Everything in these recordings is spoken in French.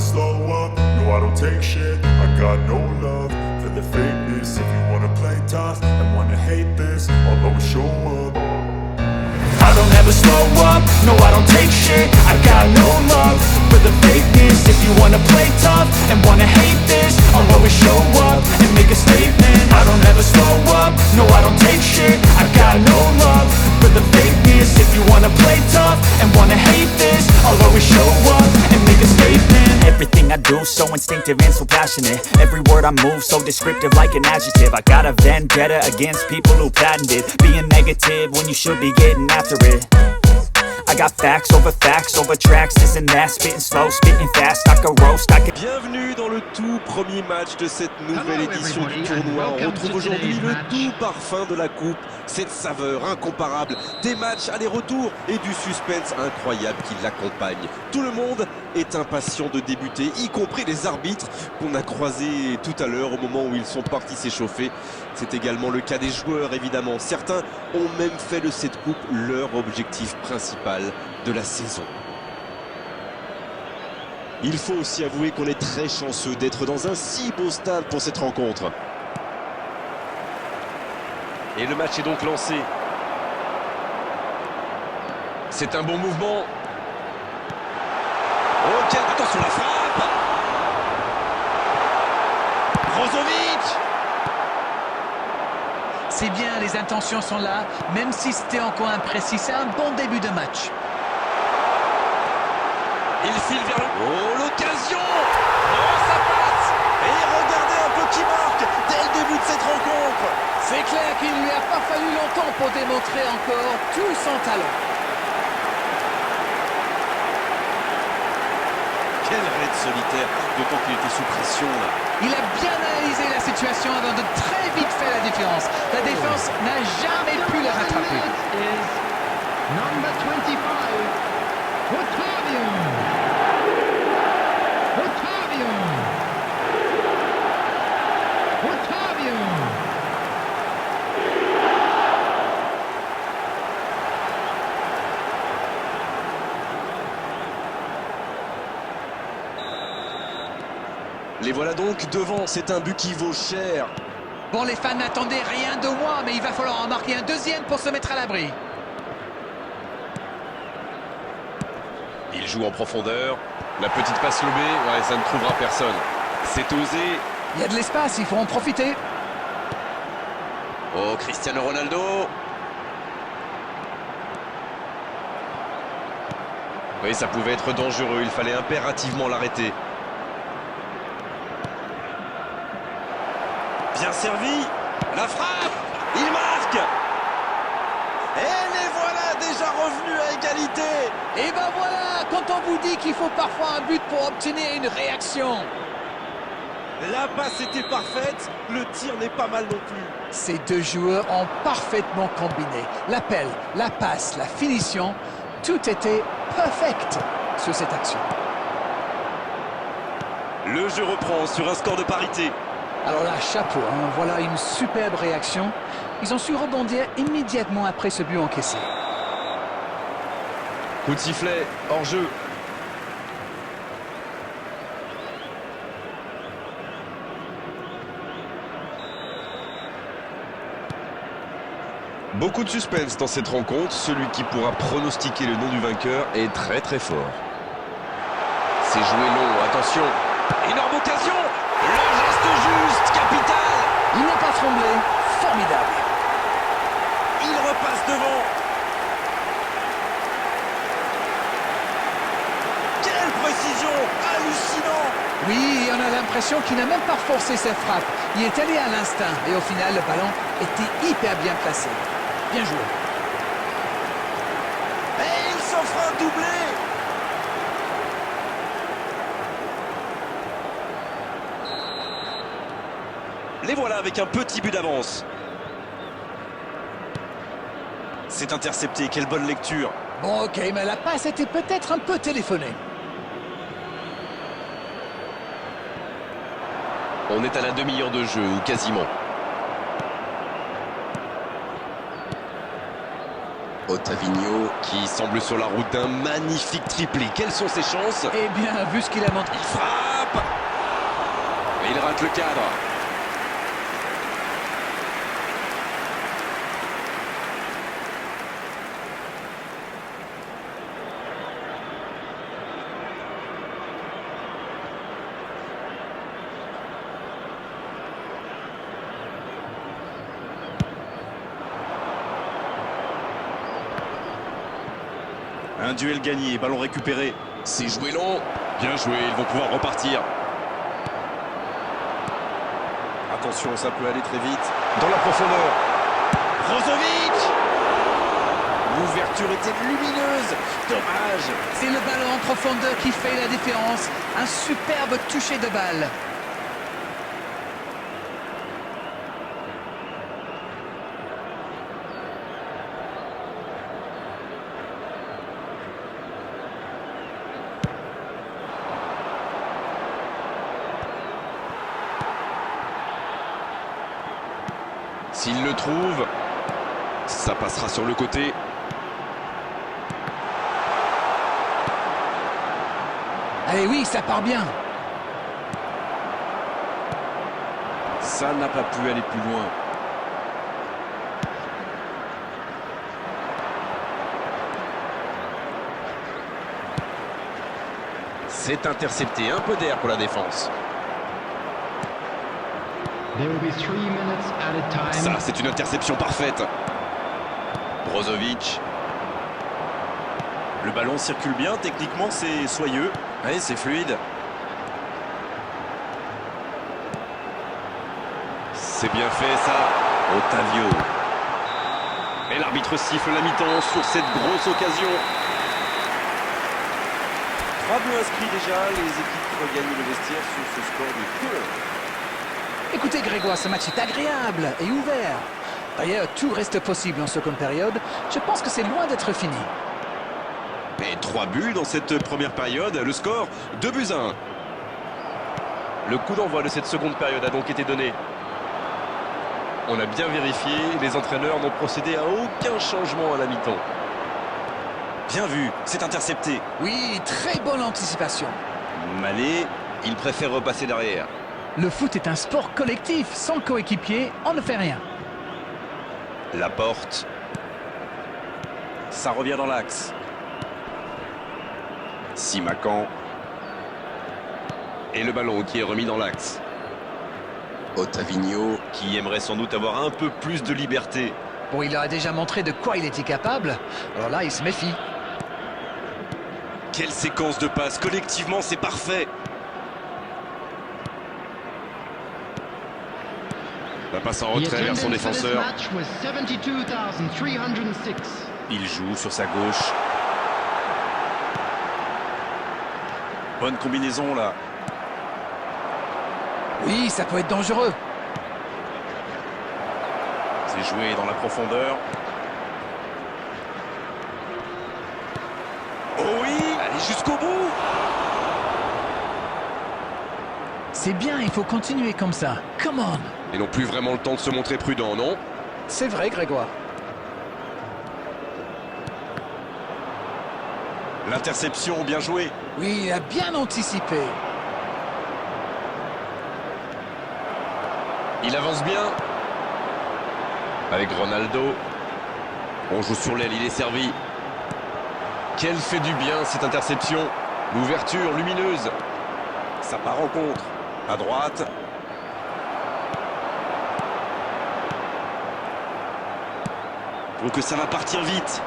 slow up, no I don't take shit. I got no love for the fakeness. If you wanna play tough and wanna hate this, I'll always show up. I don't ever slow up, no I don't take shit. I got no love for the fakeness. If you wanna play tough and wanna hate this, I'll always show up and make a statement. I don't ever slow up, no I don't take shit. I got no love for the fakeness. If you wanna play tough and wanna hate this, I'll always show up and make a statement. Everything I do so instinctive and so passionate. Every word I move so descriptive like an adjective. I got a vendetta against people who patented being negative when you should be getting after it. I got facts over tracks, this and that, spitting slow, spitting fast, I can roast, I can... Bienvenue dans le tout premier match de cette nouvelle édition du tournoi. On retrouve aujourd'hui le doux parfum de la coupe, cette saveur incomparable, des matchs aller-retour et du suspense incroyable qui l'accompagne. Tout le monde est impatient de débuter, y compris les arbitres qu'on a croisés tout à l'heure au moment où ils sont partis s'échauffer. C'est également le cas des joueurs évidemment. Certains ont même fait de cette coupe leur objectif principal de la saison. Il faut aussi avouer qu'on est très chanceux d'être dans un si beau stade pour cette rencontre. Et le match est donc lancé. C'est un bon mouvement. Oh, quelle attention la frappe! Brozovic! C'est bien, les intentions sont là, même si c'était encore imprécis. C'est un bon début de match. Il file vers le... Oh, l'occasion! Oh, ça passe! Et regardez un peu qui marque dès le début de cette rencontre! C'est clair qu'il ne lui a pas fallu longtemps pour démontrer encore tout son talent. Quel raid solitaire, d'autant qu'il était sous pression là. Il a bien analysé la situation avant de très vite faire la différence. La défense n'a jamais pu le rattraper. Number 25, Otavio. Otavio. Otavio. Les voilà donc devant, c'est un but qui vaut cher. Bon, les fans n'attendaient rien de moi, mais il va falloir en marquer un deuxième pour se mettre à l'abri. Il joue en profondeur. La petite passe lobée, ouais, ça ne trouvera personne. C'est osé. Il y a de l'espace, il faut en profiter. Oh, Cristiano Ronaldo. Oui, ça pouvait être dangereux, il fallait impérativement l'arrêter. Bien servi. La frappe. Il marque. Et les voilà déjà revenus à égalité. Et ben voilà, quand on vous dit qu'il faut parfois un but pour obtenir une réaction. La passe était parfaite, le tir n'est pas mal non plus. Ces deux joueurs ont parfaitement combiné. L'appel, la passe, la finition, tout était perfect sur cette action. Le jeu reprend sur un score de parité. Alors là, chapeau, hein, voilà une superbe réaction. Ils ont su rebondir immédiatement après ce but encaissé. Coup de sifflet, hors jeu. Beaucoup de suspense dans cette rencontre. Celui qui pourra pronostiquer le nom du vainqueur est très très fort. C'est joué long, attention. Énorme occasion. Le geste juste, capital. Il n'a pas tremblé, formidable. Il repasse devant. Quelle précision, hallucinant. Oui, et on a l'impression qu'il n'a même pas forcé ses frappes. Il est allé à l'instinct et au final, le ballon était hyper bien placé. Bien joué. Et il s'offre un doublé. Les voilà avec un petit but d'avance. C'est intercepté, quelle bonne lecture. Bon, ok, mais la passe était peut-être un peu téléphonée. On est à la demi-heure de jeu, ou quasiment. Ottavino. Qui semble sur la route d'un magnifique triplé. Quelles sont ses chances? Eh bien, vu ce qu'il a montré. Il frappe! Et il rate le cadre. Un duel gagné, ballon récupéré. C'est joué long. Bien joué, ils vont pouvoir repartir. Attention, ça peut aller très vite. Dans la profondeur. Brozovic! L'ouverture était lumineuse. Dommage. C'est le ballon en profondeur qui fait la différence. Un superbe toucher de balle. S'il le trouve, ça passera sur le côté. Allez, oui, ça part bien. Ça n'a pas pu aller plus loin. C'est intercepté, un peu d'air pour la défense. There will be 3 minutes added time. Ça, c'est une interception parfaite. Brozovic. Le ballon circule bien, techniquement c'est soyeux. Allez, c'est fluide. C'est bien fait ça. Ottavio. Et l'arbitre siffle la mi-temps sur cette grosse occasion. 3 buts inscrits déjà, les équipes regagnent le vestiaire sur ce score de 2. Écoutez Grégoire, ce match est agréable et ouvert. D'ailleurs, tout reste possible en seconde période. Je pense que c'est loin d'être fini. Et 3 buts dans cette première période, le score 2-1. Le coup d'envoi de cette seconde période a donc été donné. On a bien vérifié, les entraîneurs n'ont procédé à aucun changement à la mi-temps. Bien vu, c'est intercepté. Oui, très bonne anticipation. Malé, il préfère repasser derrière. Le foot est un sport collectif. Sans coéquipier, on ne fait rien. La porte. Ça revient dans l'axe. Simakan. Et le ballon qui est remis dans l'axe. Ottavino. Qui aimerait sans doute avoir un peu plus de liberté. Bon, il a déjà montré de quoi il était capable. Alors là, il se méfie. Quelle séquence de passes. Collectivement, c'est parfait. La passe en The retrait vers son attendance for this défenseur. match was 72,306. Il joue sur sa gauche. Bonne combinaison là. Oui, ça peut être dangereux. C'est joué dans la profondeur. Oh oui, allez jusqu'au bout. C'est bien, il faut continuer comme ça. Come on. Ils n'ont plus vraiment le temps de se montrer prudents, non? C'est vrai, Grégoire. L'interception, bien joué. Oui, il a bien anticipé. Il avance bien. Avec Ronaldo. On joue sur l'aile, il est servi. Quelle fait du bien cette interception. L'ouverture lumineuse. Ça part en contre. À droite. Donc ça va partir vite.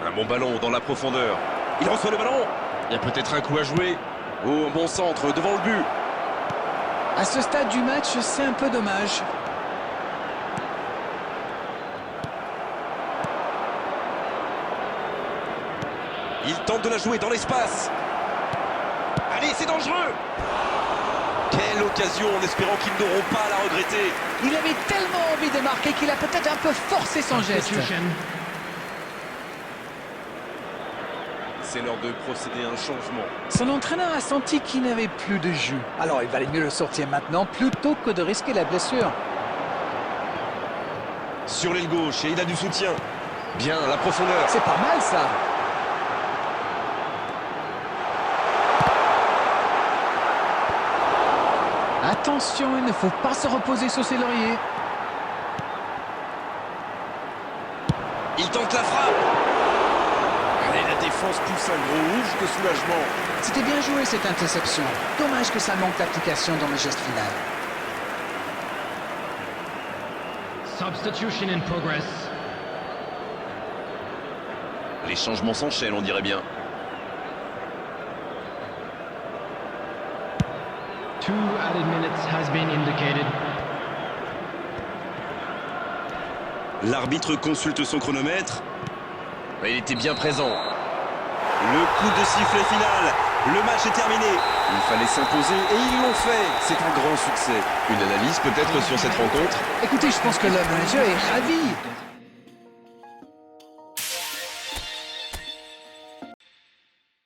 Un bon ballon dans la profondeur. Il reçoit le ballon. Il y a peut-être un coup à jouer. Oh, un bon centre devant le but. À ce stade du match, c'est un peu dommage. Il tente de la jouer dans l'espace. Allez, c'est dangereux. Quelle occasion, en espérant qu'ils n'auront pas à la regretter. Il avait tellement envie de marquer qu'il a peut-être un peu forcé son geste. Substitution. C'est l'heure de procéder à un changement. Son entraîneur a senti qu'il n'avait plus de jus. Alors il valait mieux le sortir maintenant plutôt que de risquer la blessure. Sur l'aile gauche, et il a du soutien. Bien, la profondeur. C'est pas mal ça. Attention, il ne faut pas se reposer sur ses lauriers. Il tente la frappe. Et la défense pousse un gros ouf de soulagement. C'était bien joué cette interception. Dommage que ça manque d'application dans le geste final. Substitution in progress. Les changements s'enchaînent, on dirait bien. 2 added minutes has been indicated. L'arbitre consulte son chronomètre. Il était bien présent. Le coup de sifflet final. Le match est terminé. Il fallait s'imposer et ils l'ont fait. C'est un grand succès. Une analyse peut-être sur cette rencontre? Écoutez, je pense que le manager est ravi.